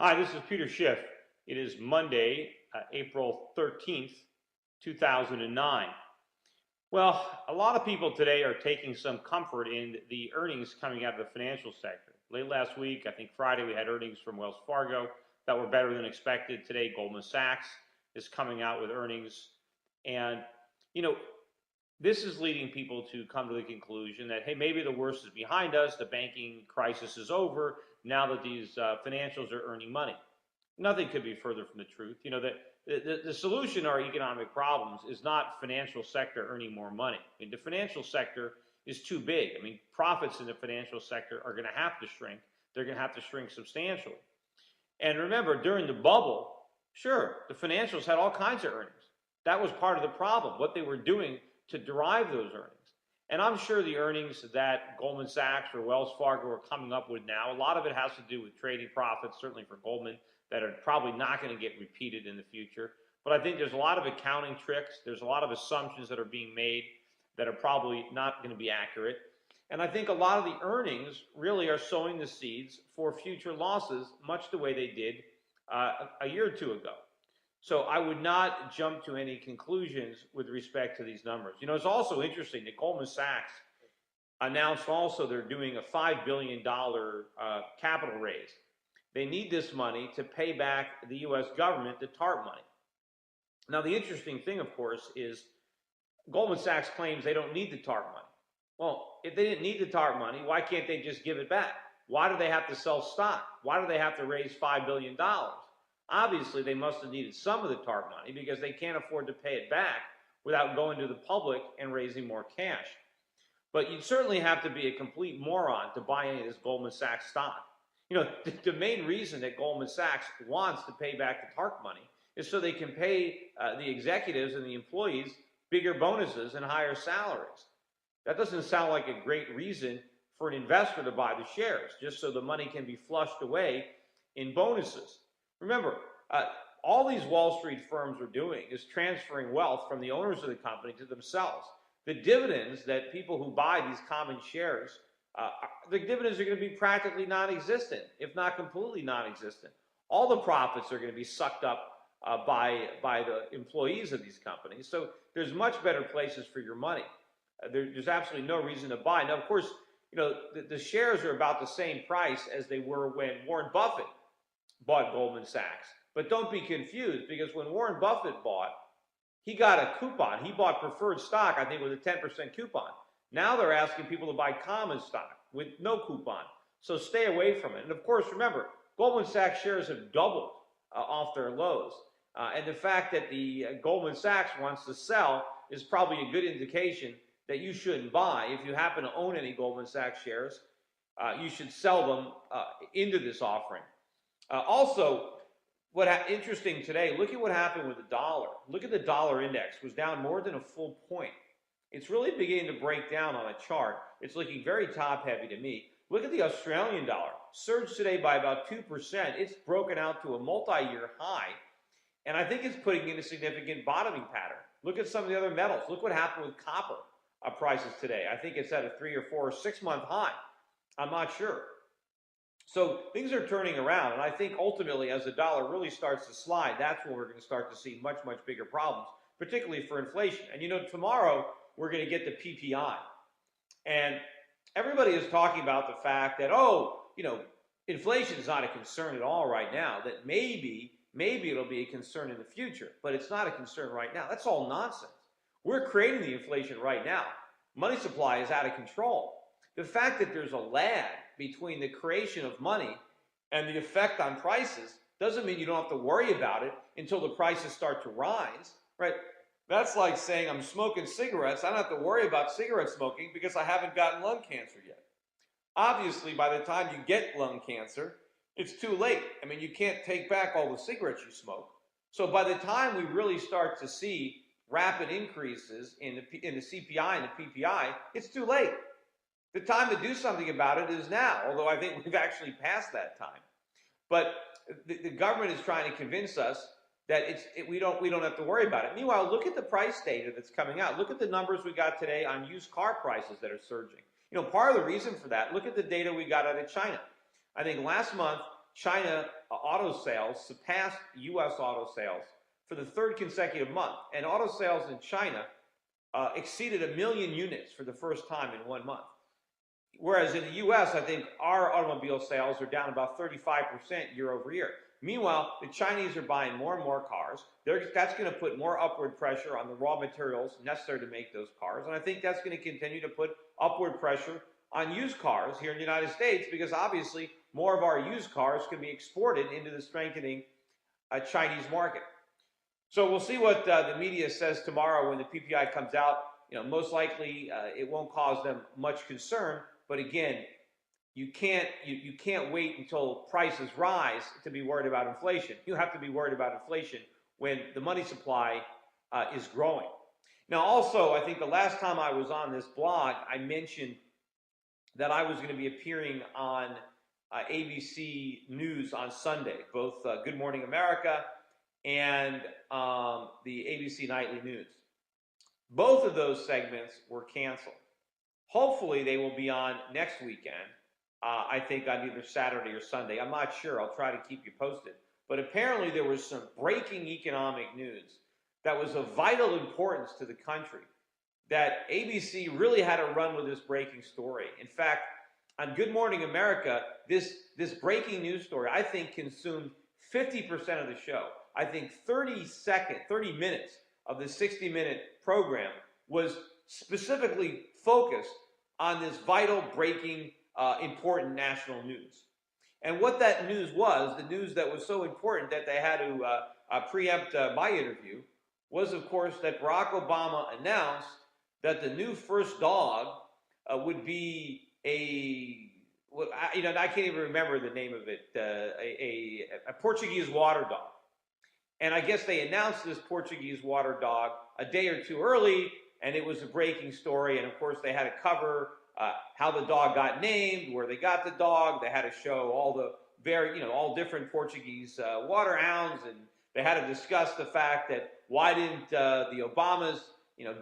Hi, this is Peter Schiff. It is Monday, April 13th, 2009. Well, a lot of people today are taking some comfort in the earnings coming out of the financial sector. Late last week, I think Friday, we had earnings from Wells Fargo that were better than expected. Today, Goldman Sachs is coming out with earnings. And, you know, this is leading people to come to the conclusion that, hey, maybe the worst is behind us, the banking crisis is over, now that these financials are earning money. Nothing could be further from the truth. The solution to our economic problems is not financial sector earning more money. I mean, the financial sector is too big. I mean, profits in the financial sector are going to have to shrink. They're going to have to shrink substantially. And remember, during the bubble, sure, the financials had all kinds of earnings. That was part of the problem, what they were doing to derive those earnings. And I'm sure the earnings that Goldman Sachs or Wells Fargo are coming up with now, a lot of it has to do with trading profits, certainly for Goldman, that are probably not going to get repeated in the future. But I think there's a lot of accounting tricks. There's a lot of assumptions that are being made that are probably not going to be accurate. And I think a lot of the earnings really are sowing the seeds for future losses, much the way they did a year or two ago. So I would not jump to any conclusions with respect to these numbers. It's also interesting that Goldman Sachs announced also they're doing a $5 billion capital raise. They need this money to pay back the U.S. government the TARP money. Now, the interesting thing, of course, is Goldman Sachs claims they don't need the TARP money. Well, if they didn't need the TARP money, why can't they just give it back? Why do they have to sell stock? Why do they have to raise $5 billion? Obviously, they must have needed some of the TARP money because they can't afford to pay it back without going to the public and raising more cash. But you'd certainly have to be a complete moron to buy any of this Goldman Sachs stock. The main reason that Goldman Sachs wants to pay back the TARP money is so they can pay the executives and the employees bigger bonuses and higher salaries. That doesn't sound like a great reason for an investor to buy the shares, just so the money can be flushed away in bonuses. Remember, all these Wall Street firms are doing is transferring wealth from the owners of the company to themselves. The dividends that people who buy these common shares, the dividends are going to be practically non-existent, if not completely non-existent. All the profits are going to be sucked up by the employees of these companies. So there's much better places for your money. There's absolutely no reason to buy. Now, of course, the shares are about the same price as they were when Warren Buffett bought Goldman Sachs. But don't be confused, because when Warren Buffett bought, he got a coupon. He bought preferred stock, I think, with a 10% coupon. Now they're asking people to buy common stock with no coupon. So stay away from it. And of course, remember, Goldman Sachs shares have doubled off their lows. And the fact that the Goldman Sachs wants to sell is probably a good indication that you shouldn't buy. If you happen to own any Goldman Sachs shares, you should sell them into this offering. Also, interesting today, look at what happened with the dollar. Look at the dollar index. It was down more than a full point. It's really beginning to break down on a chart. It's looking very top-heavy to me. Look at the Australian dollar. Surged today by about 2%. It's broken out to a multi-year high. And I think it's putting in a significant bottoming pattern. Look at some of the other metals. Look what happened with copper prices today. I think it's at a 3 or 4 or 6 month high. I'm not sure. So things are turning around, and I think ultimately as the dollar really starts to slide, that's when we're going to start to see much, much bigger problems, particularly for inflation. And tomorrow we're going to get the PPI. And everybody is talking about the fact that, inflation is not a concern at all right now, that maybe it'll be a concern in the future, but it's not a concern right now. That's all nonsense. We're creating the inflation right now. Money supply is out of control. The fact that there's a lag between the creation of money and the effect on prices doesn't mean you don't have to worry about it until the prices start to rise, right? That's like saying I'm smoking cigarettes. I don't have to worry about cigarette smoking because I haven't gotten lung cancer yet. Obviously, by the time you get lung cancer, it's too late. I mean, you can't take back all the cigarettes you smoke. So by the time we really start to see rapid increases in the CPI and the PPI, it's too late. The time to do something about it is now, although I think we've actually passed that time. But the government is trying to convince us that we don't have to worry about it. Meanwhile, look at the price data that's coming out. Look at the numbers we got today on used car prices that are surging. Part of the reason for that, look at the data we got out of China. I think last month, China auto sales surpassed U.S. auto sales for the third consecutive month. And auto sales in China exceeded 1 million units for the first time in 1 month. Whereas in the U.S., I think our automobile sales are down about 35% year over year. Meanwhile, the Chinese are buying more and more cars. That's going to put more upward pressure on the raw materials necessary to make those cars. And I think that's going to continue to put upward pressure on used cars here in the United States, because obviously more of our used cars can be exported into the strengthening Chinese market. So we'll see what the media says tomorrow when the PPI comes out. Most likely it won't cause them much concern. But again, you can't wait until prices rise to be worried about inflation. You have to be worried about inflation when the money supply is growing. Now, also, I think the last time I was on this blog, I mentioned that I was going to be appearing on ABC News on Sunday, both Good Morning America and the ABC Nightly News. Both of those segments were canceled. Hopefully, they will be on next weekend. I think on either Saturday or Sunday. I'm not sure. I'll try to keep you posted. But apparently, there was some breaking economic news that was of vital importance to the country, that ABC really had to run with this breaking story. In fact, on Good Morning America, this breaking news story, I think, consumed 50% of the show. I think 30 minutes of the 60-minute program was specifically focused on this vital, breaking, important national news. And what that news was, the news that was so important that they had to preempt my interview, was, of course, that Barack Obama announced that the new first dog would be I can't even remember the name of it, a Portuguese water dog. And I guess they announced this Portuguese water dog a day or two early, and it was a breaking story. And of course, they had to cover how the dog got named, where they got the dog. They had to show all the all different Portuguese water hounds, and they had to discuss the fact that why didn't the Obamas,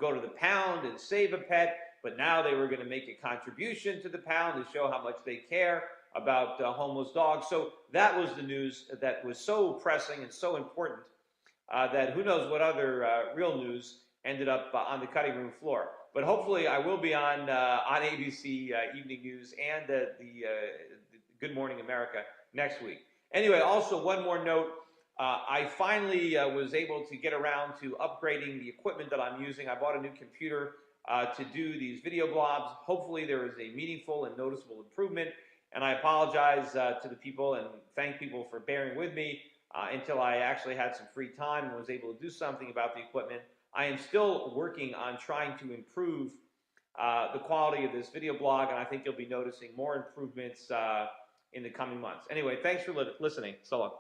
go to the pound and save a pet, but now they were going to make a contribution to the pound to show how much they care about homeless dogs. So that was the news that was so pressing and so important that who knows what other real news ended up on the cutting room floor. But hopefully I will be on ABC Evening News and the Good Morning America next week. Anyway, also one more note. I finally was able to get around to upgrading the equipment that I'm using. I bought a new computer to do these video blogs. Hopefully there is a meaningful and noticeable improvement. And I apologize to the people and thank people for bearing with me until I actually had some free time and was able to do something about the equipment. I am still working on trying to improve the quality of this video blog, and I think you'll be noticing more improvements in the coming months. Anyway, thanks for listening. So long.